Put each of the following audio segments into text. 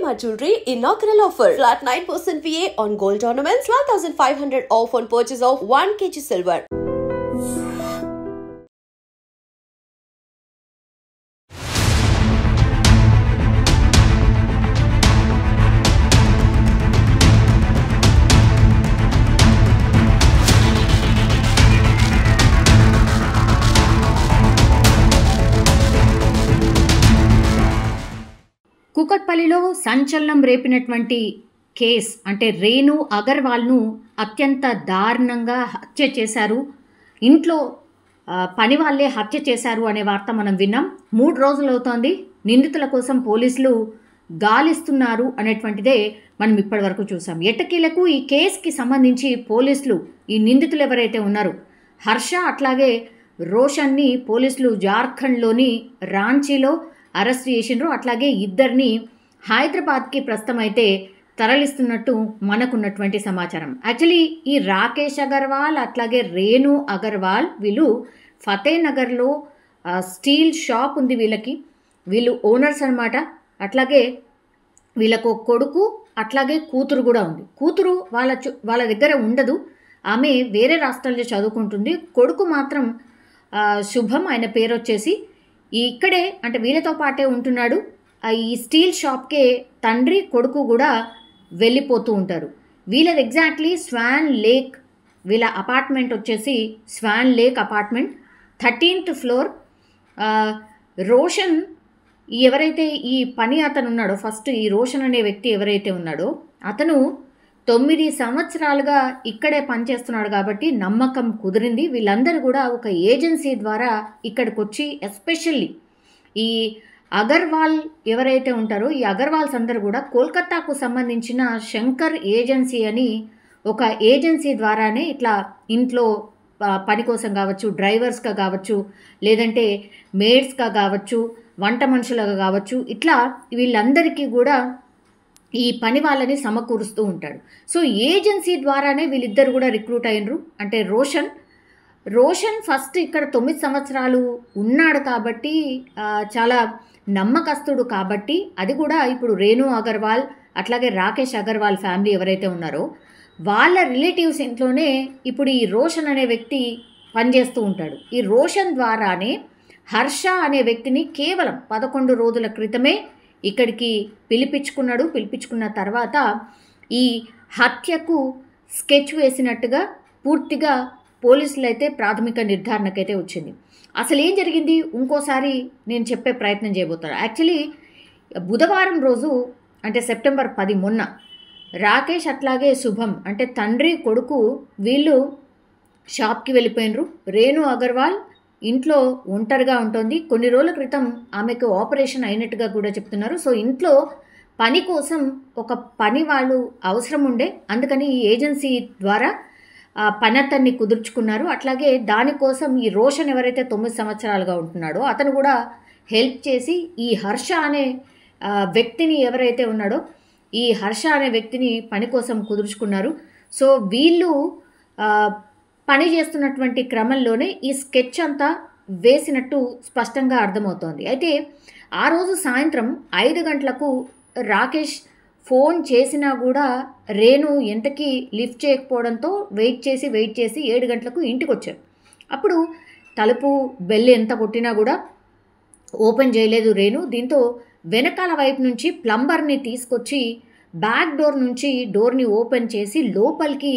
Shalimar Jewelry inaugural offer. Flat 9% VA on gold ornaments, 12,500 off on purchase of 1 kg silver. కూకట్పల్లిలో సంచలనం రేపినటువంటి case అంటే రేణు అగర్వాల్ను అత్యంత దారుణంగా హత్య చేశారు. ఇంట్లో పని వాళ్ళే హత్య చేశారు అనే వార్త మనం విన్నాం. 3 రోజులు అవుతోంది. నిందితుల కోసం పోలీసులు గాలిస్తున్నారు అనేటువంటిదే మనం ఇప్పటి వరకు చూసాం. ఎట్టకేలకు ఈ కేసుకి సంబంధించి పోలీసులు ఈ నిందితులు ఎవరైతే ఉన్నారో హర్ష అట్లాగే రోషన్ని పోలీసులు జార్ఖండ్లోని రాంచీలో అరెస్ట్ చేసిండ్రు. అట్లాగే ఇద్దరిని హైదరాబాద్కి ప్రస్తుతం అయితే తరలిస్తున్నట్టు మనకున్నటువంటి సమాచారం. యాక్చువల్లీ ఈ రాకేష్ అగర్వాల్ అట్లాగే రేణు అగర్వాల్ వీళ్ళు ఫతేనగర్లో స్టీల్ షాప్ ఉంది వీళ్ళు ఓనర్స్ అనమాట. అట్లాగే వీళ్ళకు కొడుకు అట్లాగే కూతురు కూడా ఉంది. కూతురు వాళ్ళ దగ్గర ఉండదు, ఆమె వేరే రాష్ట్రాల్లో చదువుకుంటుంది. కొడుకు మాత్రం శుభం, ఆయన పేరు వచ్చేసి ఇక్కడే అంటే వీళ్ళతో పాటే ఉంటున్నాడు. ఈ స్టీల్ షాప్కే తండ్రి కొడుకు కూడా వెళ్ళిపోతూ ఉంటారు. వీళ్ళది ఎగ్జాక్ట్లీ స్వాన్ లేక్, వీళ్ళ అపార్ట్మెంట్ వచ్చేసి Swan Lake apartment, 13th floor. Roshan ఎవరైతే ఈ పని అతను ఉన్నాడో, ఫస్ట్ ఈ రోషన్ అనే వ్యక్తి ఎవరైతే ఉన్నాడో అతను 9 సంవత్సరాలుగా ఇక్కడే పనిచేస్తున్నాడు కాబట్టి నమ్మకం కుదిరింది. వీళ్ళందరూ కూడా ఒక ఏజెన్సీ ద్వారా ఇక్కడికి వచ్చి, ఎస్పెషల్లీ ఈ అగర్వాల్ ఎవరైతే ఉంటారో ఈ అగర్వాల్స్ అందరూ కూడా కోల్కతాకు సంబంధించిన శంకర్ ఏజెన్సీ అని ఒక ఏజెన్సీ ద్వారానే ఇట్లా ఇంట్లో పని కోసం కావచ్చు, డ్రైవర్స్గా కావచ్చు, లేదంటే మేడ్స్గా కావచ్చు, వంట మనుషులుగా కావచ్చు, ఇట్లా వీళ్ళందరికీ కూడా ఈ పని వాళ్ళని సమకూరుస్తూ ఉంటాడు. సో ఏజెన్సీ ద్వారానే వీళ్ళిద్దరు కూడా రిక్రూట్ అయినరు. అంటే రోషన్ ఫస్ట్ ఇక్కడ 9 సంవత్సరాలు ఉన్నాడు కాబట్టి చాలా నమ్మకస్తుడు కాబట్టి, అది కూడా ఇప్పుడు రేణు అగర్వాల్ అట్లాగే రాకేష్ అగర్వాల్ ఫ్యామిలీ ఎవరైతే ఉన్నారో వాళ్ళ రిలేటివ్స్ ఇంట్లోనే ఇప్పుడు ఈ రోషన్ అనే వ్యక్తి పనిచేస్తూ ఉంటాడు. ఈ రోషన్ ద్వారానే హర్ష అనే వ్యక్తిని కేవలం 11 రోజుల క్రితమే ఇక్కడికి పిలిపించుకున్న తర్వాత ఈ హత్యకు స్కెచ్ వేసినట్టుగా పూర్తిగా పోలీసులు అయితే ప్రాథమిక నిర్ధారణకైతే వచ్చింది. అసలు ఏం జరిగింది ఇంకోసారి నేను చెప్పే ప్రయత్నం చేయబోతాను. యాక్చువల్లీ బుధవారం రోజు అంటే సెప్టెంబర్ 10 మొన్న రాకేష్ అట్లాగే శుభం అంటే తండ్రి కొడుకు వీళ్ళు షాప్కి వెళ్ళిపోయినరు. రేణు అగర్వాల్ ఇంట్లో ఒంటరిగా ఉంటుంది. కొన్ని రోజుల క్రితం ఆమెకు ఆపరేషన్ అయినట్టుగా కూడా చెప్తున్నారు. సో ఇంట్లో పని కోసం ఒక పని వాళ్ళు అవసరం ఉండే, అందుకని ఈ ఏజెన్సీ ద్వారా పని అతన్ని కుదుర్చుకున్నారు. అట్లాగే దానికోసం ఈ రోషన్ ఎవరైతే 9 సంవత్సరాలుగా ఉంటున్నాడో అతను కూడా హెల్ప్ చేసి ఈ హర్ష అనే వ్యక్తిని ఎవరైతే ఉన్నాడో ఈ హర్ష అనే వ్యక్తిని పని కోసం కుదుర్చుకున్నారు. సో వీళ్ళు పని చేస్తున్నటువంటి క్రమంలోనే ఈ స్కెచ్ అంతా వేసినట్టు స్పష్టంగా అర్థమవుతోంది. అయితే ఆ రోజు సాయంత్రం 5 గంటలకు రాకేష్ ఫోన్ చేసినా కూడా రేణు ఎంతకీ లిఫ్ట్ చేయకపోవడంతో వెయిట్ చేసి 7 గంటలకు ఇంటికి వచ్చారు. అప్పుడు తలుపు బెల్ ఎంత కొట్టినా కూడా ఓపెన్ చేయలేదు రేణు. దీంతో వెనకాల వైపు నుంచి ప్లంబర్ని తీసుకొచ్చి బ్యాక్ డోర్ నుంచి డోర్ని ఓపెన్ చేసి లోపలికి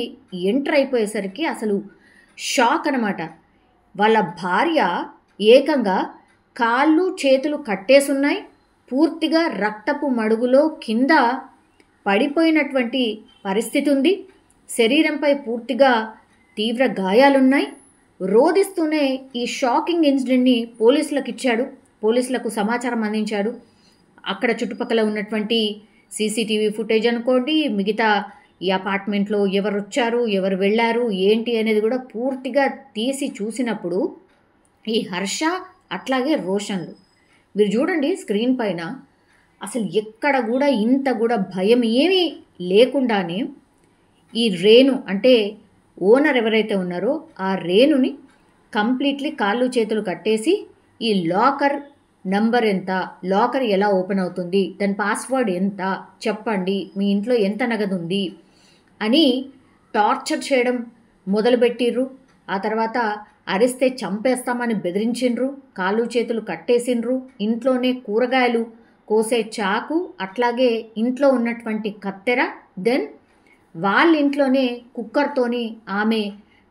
ఎంటర్ అయిపోయేసరికి అసలు షాక్ అనమాట. వాళ్ళ భార్య ఏకంగా కాళ్ళు చేతులు కట్టేసున్నాయి, పూర్తిగా రక్తపు మడుగులో కింద పడిపోయినటువంటి పరిస్థితి ఉంది. శరీరంపై పూర్తిగా తీవ్ర గాయాలున్నాయి. రోదిస్తూనే ఈ షాకింగ్ ఇన్సిడెంట్ని పోలీసులకు సమాచారం అందించాడు. అక్కడ చుట్టుపక్కల ఉన్నటువంటి సీసీటీవీ ఫుటేజ్ అనుకోండి, మిగతా ఈ అపార్ట్మెంట్లో ఎవరు వచ్చారు, ఎవరు వెళ్ళారు, ఏంటి అనేది కూడా పూర్తిగా తీసి చూసినప్పుడు ఈ హర్ష అట్లాగే రోషన్లు మీరు చూడండి స్క్రీన్ పైన, అసలు ఎక్కడ కూడా ఇంత కూడా భయం ఏమీ లేకుండానే ఈ రేణు అంటే ఓనర్ ఎవరైతే ఉన్నారో ఆ రేణుని కంప్లీట్లీ కాళ్ళు చేతులు కట్టేసి ఈ లాకర్ నంబర్ ఎంత, లాకర్ ఎలా ఓపెన్ అవుతుంది, దాని పాస్వర్డ్ ఎంత చెప్పండి, మీ ఇంట్లో ఎంత నగదు ఉంది అని టార్చర్ చేయడం మొదలుపెట్టిర్రు. ఆ తర్వాత అరిస్తే చంపేస్తామని బెదిరించిండ్రు, కాళ్ళు చేతులు కట్టేసిండ్రు, ఇంట్లోనే కూరగాయలు కోసే చాకు, అట్లాగే ఇంట్లో ఉన్నటువంటి కత్తెర, దెన్ వాళ్ళ ఇంట్లోనే కుక్కర్తోని ఆమె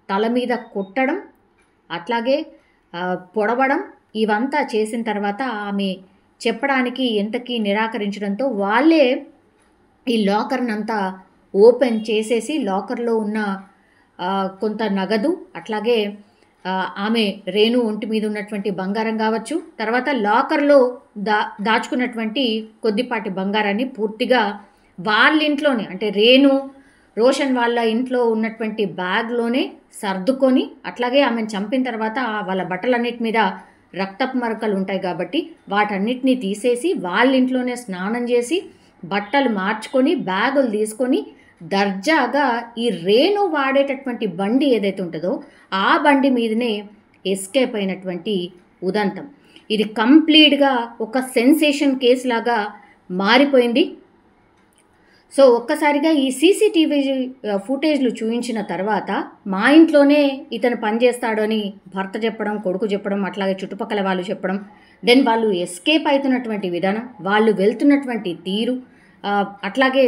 తల మీద కొట్టడం, అట్లాగే పొడవడం, ఇవంతా చేసిన తర్వాత ఆమె చెప్పడానికి ఎంతకీ నిరాకరించడంతో వాళ్ళే ఈ లాకర్ని అంతా ఓపెన్ చేసేసి లాకర్లో ఉన్న కొంత నగదు, అట్లాగే ఆమె రేణు ఒంటి మీద ఉన్నటువంటి బంగారం కావచ్చు, తర్వాత లాకర్లో దాచుకున్నటువంటి కొద్దిపాటి బంగారాన్ని పూర్తిగా వాళ్ళ ఇంట్లోనే, అంటే రోషన్ వాళ్ళ ఇంట్లో ఉన్నటువంటి బ్యాగ్లోనే సర్దుకొని, అట్లాగే ఆమెను చంపిన తర్వాత వాళ్ళ బట్టలన్నిటి మీద రక్తపు మరకలు ఉంటాయి కాబట్టి వాటన్నిటినీ తీసేసి వాళ్ళ ఇంట్లోనే స్నానం చేసి బట్టలు మార్చుకొని బ్యాగులు తీసుకొని దర్జాగా ఈ రేణు వాడేటటువంటి బండి ఏదైతే ఉంటుందో ఆ బండి మీదనే ఎస్కేప్ అయినటువంటి ఉదంతం. ఇది కంప్లీట్గా ఒక సెన్సేషన్ కేసు లాగా మారిపోయింది. సో ఒక్కసారిగా ఈ సీసీటీవీ ఫుటేజ్లు చూపించిన తర్వాత మా ఇంట్లోనే ఇతను పనిచేస్తాడని భర్త చెప్పడం, కొడుకు చెప్పడం, అట్లాగే చుట్టుపక్కల వాళ్ళు చెప్పడం, దెన్ వాళ్ళు ఎస్కేప్ అవుతున్నటువంటి విధానం, వాళ్ళు వెళ్తున్నటువంటి తీరు, అట్లాగే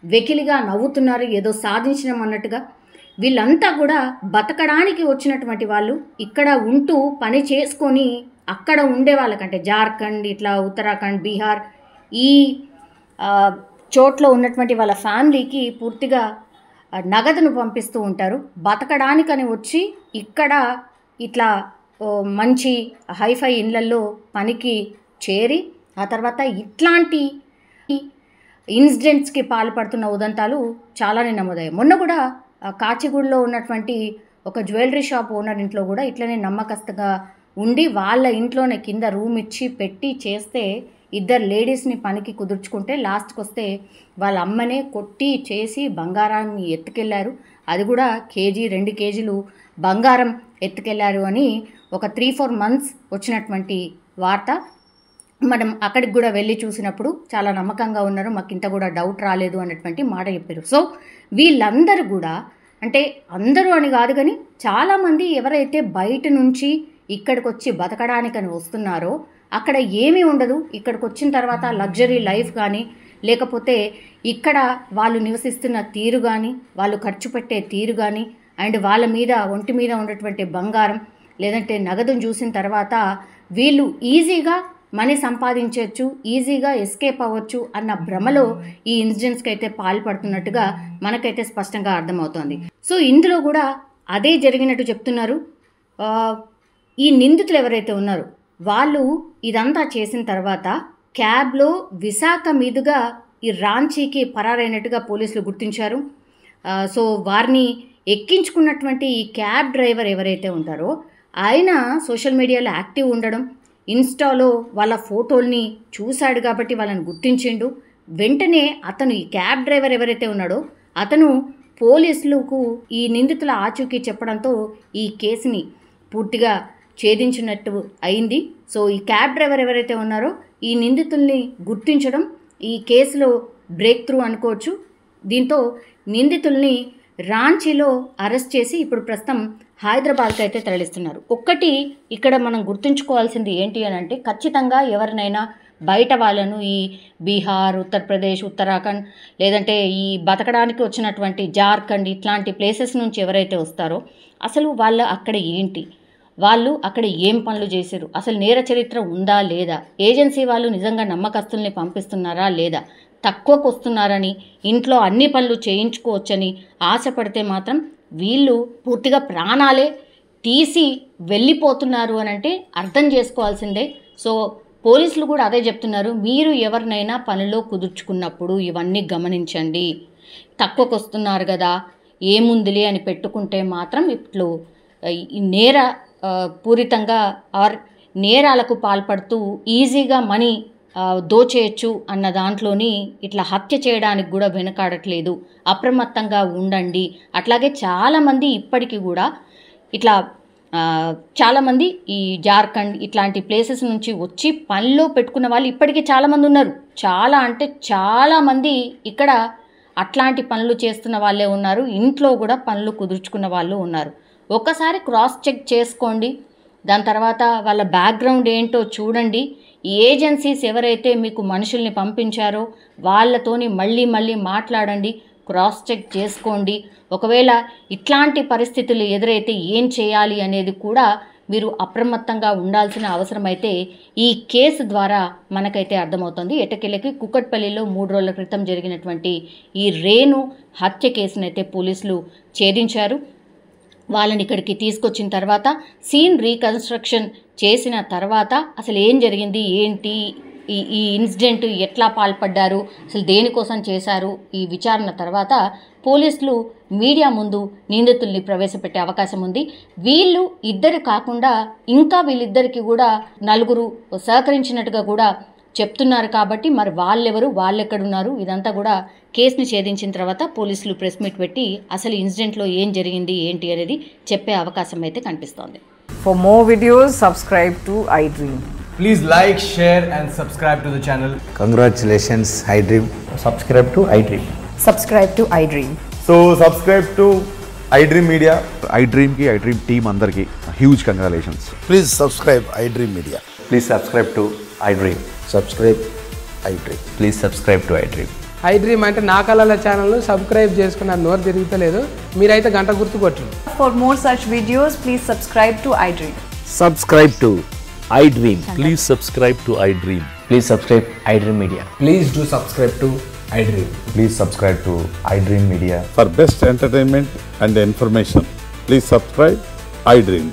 వెకిలిగా నవ్వుతున్నారు ఏదో సాధించడం అన్నట్టుగా. వీళ్ళంతా కూడా బతకడానికి వచ్చినటువంటి వాళ్ళు, ఇక్కడ ఉంటూ పని చేసుకొని అక్కడ ఉండే వాళ్ళకంటే జార్ఖండ్, ఇట్లా ఉత్తరాఖండ్, బీహార్ ఈ చోట్ల ఉన్నటువంటి వాళ్ళ ఫ్యామిలీకి పూర్తిగా నగదును పంపిస్తూ ఉంటారు. బతకడానికని వచ్చి ఇక్కడ ఇట్లా మంచి హైఫై ఇళ్లల్లో పనికి చేరి ఆ తర్వాత ఇట్లాంటి ఇన్సిడెంట్స్కి పాల్పడుతున్న ఉదంతాలు చాలానే నమోదయ్యాయి. మొన్న కూడా కాచిగూడలో ఉన్నటువంటి ఒక జ్యువెలరీ షాప్ ఓనర్ ఇంట్లో కూడా ఇట్లనే నమ్మకస్తుగా ఉండి వాళ్ళ ఇంట్లోనే కింద రూమ్ ఇచ్చి పెట్టి చేస్తే ఇద్దరు లేడీస్ని పనికి కుదుర్చుకుంటే లాస్ట్కి వస్తే వాళ్ళ అమ్మనే కొట్టి చేసి బంగారాన్ని ఎత్తుకెళ్లారు. అది కూడా 1-2 కేజీలు బంగారం ఎత్తుకెళ్లారు అని ఒక 3-4 months వచ్చినటువంటి వార్త. మనం అక్కడికి కూడా వెళ్ళి చూసినప్పుడు చాలా నమ్మకంగా ఉన్నారు, మాకు ఇంత కూడా డౌట్ రాలేదు అన్నటువంటి మాట చెప్పారు. సో వీళ్ళందరూ కూడా, అంటే అందరూ అని కాదు కానీ చాలామంది ఎవరైతే బయట నుంచి ఇక్కడికి వచ్చి బతకడానికని వస్తున్నారో అక్కడ ఏమీ ఉండదు. ఇక్కడికి వచ్చిన తర్వాత లగ్జరీ లైఫ్ కానీ, లేకపోతే ఇక్కడ వాళ్ళు నివసిస్తున్న తీరు కానీ, వాళ్ళు ఖర్చు పెట్టే తీరు కానీ, అండ్ వాళ్ళ మీద ఒంటి మీద ఉన్నటువంటి బంగారం లేదంటే నగదును చూసిన తర్వాత వీళ్ళు ఈజీగా మనీ సంపాదించవచ్చు, ఈజీగా ఎస్కేప్ అవ్వచ్చు అన్న భ్రమలో ఈ ఇన్సిడెంట్స్కి అయితే పాల్పడుతున్నట్టుగా మనకైతే స్పష్టంగా అర్థమవుతోంది. సో ఇందులో కూడా అదే జరిగినట్టు చెప్తున్నారు. ఈ నిందితులు ఎవరైతే ఉన్నారో వాళ్ళు ఇదంతా చేసిన తర్వాత క్యాబ్లో విశాఖ మీదుగా ఈ రాంచీకి పరారైనట్టుగా పోలీసులు గుర్తించారు. సో వారిని ఎక్కించుకున్నటువంటి ఈ క్యాబ్ డ్రైవర్ ఎవరైతే ఉంటారో ఆయన సోషల్ మీడియాలో యాక్టివ్ ఉండడం, ఇన్స్టాలో వాళ్ళ ఫోటోల్ని చూశాడు కాబట్టి వాళ్ళని గుర్తించిండు. వెంటనే అతను ఈ క్యాబ్ డ్రైవర్ ఎవరైతే ఉన్నాడో అతను పోలీసులకు ఈ నిందితుల ఆచూకీ చెప్పడంతో ఈ కేసుని పూర్తిగా ఛేదించినట్టు అయింది. సో ఈ క్యాబ్ డ్రైవర్ ఎవరైతే ఉన్నారో ఈ నిందితుల్ని గుర్తించడం ఈ కేసులో బ్రేక్ త్రూ అనుకోవచ్చు. దీంతో నిందితుల్ని రాంచీలో అరెస్ట్ చేసి ఇప్పుడు ప్రస్తుతం హైదరాబాద్కి అయితే తరలిస్తున్నారు. ఒక్కటి ఇక్కడ మనం గుర్తుంచుకోవాల్సింది ఏంటి అని అంటే, ఖచ్చితంగా ఎవరినైనా బయట వాళ్ళను ఈ బీహార్, ఉత్తరప్రదేశ్, ఉత్తరాఖండ్ లేదంటే ఈ బతకడానికి వచ్చినటువంటి జార్ఖండ్ ఇట్లాంటి ప్లేసెస్ నుంచి ఎవరైతే వస్తారో అసలు వాళ్ళు అక్కడ ఏంటి, వాళ్ళు అక్కడ ఏం పనులు చేశారు, అసలు నేర చరిత్ర ఉందా లేదా, ఏజెన్సీ వాళ్ళు నిజంగా నమ్మకస్తుల్ని పంపిస్తున్నారా లేదా, తక్కువకు వస్తున్నారని ఇంట్లో అన్ని పనులు చేయించుకోవచ్చని ఆశపడితే మాత్రం వీళ్ళు పూర్తిగా ప్రాణాలే తీసి వెళ్ళిపోతున్నారు అని అంటే అర్థం చేసుకోవాల్సిందే. సో పోలీసులు కూడా అదే చెప్తున్నారు, మీరు ఎవరినైనా పనిలో కుదుర్చుకున్నప్పుడు ఇవన్నీ గమనించండి. తక్కువకు వస్తున్నారు కదా ఏముందిలే అని పెట్టుకుంటే మాత్రం ఇప్పుడు నేర పూరితంగా ఆర్ నేరాలకు పాల్పడుతూ ఈజీగా మనీ దోచేయచ్చు అన్న దాంట్లోని ఇట్లా హత్య చేయడానికి కూడా వెనకాడట్లేదు. అప్రమత్తంగా ఉండండి. అట్లాగే చాలామంది ఇప్పటికీ కూడా ఇట్లా చాలామంది ఈ జార్ఖండ్ ఇట్లాంటి ప్లేసెస్ నుంచి వచ్చి పనిలో పెట్టుకున్న వాళ్ళు ఇప్పటికీ చాలామంది ఉన్నారు. చాలా అంటే చాలామంది ఇక్కడ అట్లాంటి పనులు చేస్తున్న వాళ్ళే ఉన్నారు. ఇంట్లో కూడా పనులు కుదుర్చుకున్న వాళ్ళు ఉన్నారు. ఒక్కసారి క్రాస్ చెక్ చేసుకోండి. దాని తర్వాత వాళ్ళ బ్యాక్గ్రౌండ్ ఏంటో చూడండి. ఈ ఏజెన్సీస్ ఎవరైతే మీకు మనుషుల్ని పంపించారో వాళ్ళతోని మళ్ళీ మాట్లాడండి, క్రాస్ చెక్ చేసుకోండి. ఒకవేళ ఇట్లాంటి పరిస్థితులు ఎదురైతే ఏం చేయాలి అనేది కూడా మీరు అప్రమత్తంగా ఉండాల్సిన అవసరం అయితే ఈ కేసు ద్వారా మనకైతే అర్థమవుతుంది. ఎట్టకేలకి కుకట్పల్లిలో 3 రోజుల క్రితం జరిగినటువంటి ఈ రేణు హత్య కేసునైతే పోలీసులు ఛేదించారు. వాళ్ళని ఇక్కడికి తీసుకొచ్చిన తర్వాత సీన్ రీకన్స్ట్రక్షన్ చేసిన తర్వాత అసలు ఏం జరిగింది, ఏంటి, ఈ ఇన్సిడెంట్ ఎట్లా పాల్పడ్డారు, అసలు దేనికోసం చేశారు, ఈ విచారణ తర్వాత పోలీసులు మీడియా ముందు నిందితుల్ని ప్రవేశపెట్టే అవకాశం ఉంది. వీళ్ళు ఇద్దరు కాకుండా ఇంకా వీళ్ళిద్దరికి కూడా 4 సహకరించినట్టుగా కూడా చెప్తున్నారు. కాబట్టి మరి వాళ్ళెవరు, వాళ్ళెక్కడున్నారు, ఇదంతా కూడా కేసుని ఛేదించిన తర్వాత పోలీసులు ప్రెస్ మీట్ పెట్టి అసలు ఇన్సిడెంట్లో ఏం జరిగింది ఏంటి అనేది చెప్పే అవకాశం అయితే కనిపిస్తోంది. For more videos, subscribe to iDream. Please like, share and subscribe to the channel. Congratulations, iDream. Subscribe to iDream. Subscribe to iDream. So subscribe to iDream Media. iDream ki iDream team andarki huge congratulations. Please subscribe iDream Media. Please subscribe to iDream. Subscribe iDream. Please subscribe to iDream. iDream అంటే నా కళల ఛానల్ను subscribe చేసుకున్న నోరు తిరుగుతలేదు, మీరైతే గంట గుర్తు కొట్టండి. For more such videos, please subscribe to iDream. Subscribe to iDream. Please subscribe to iDream. Please subscribe iDream Media. Please do subscribe to iDream. Please subscribe to iDream Media. For best entertainment and information, please subscribe iDream.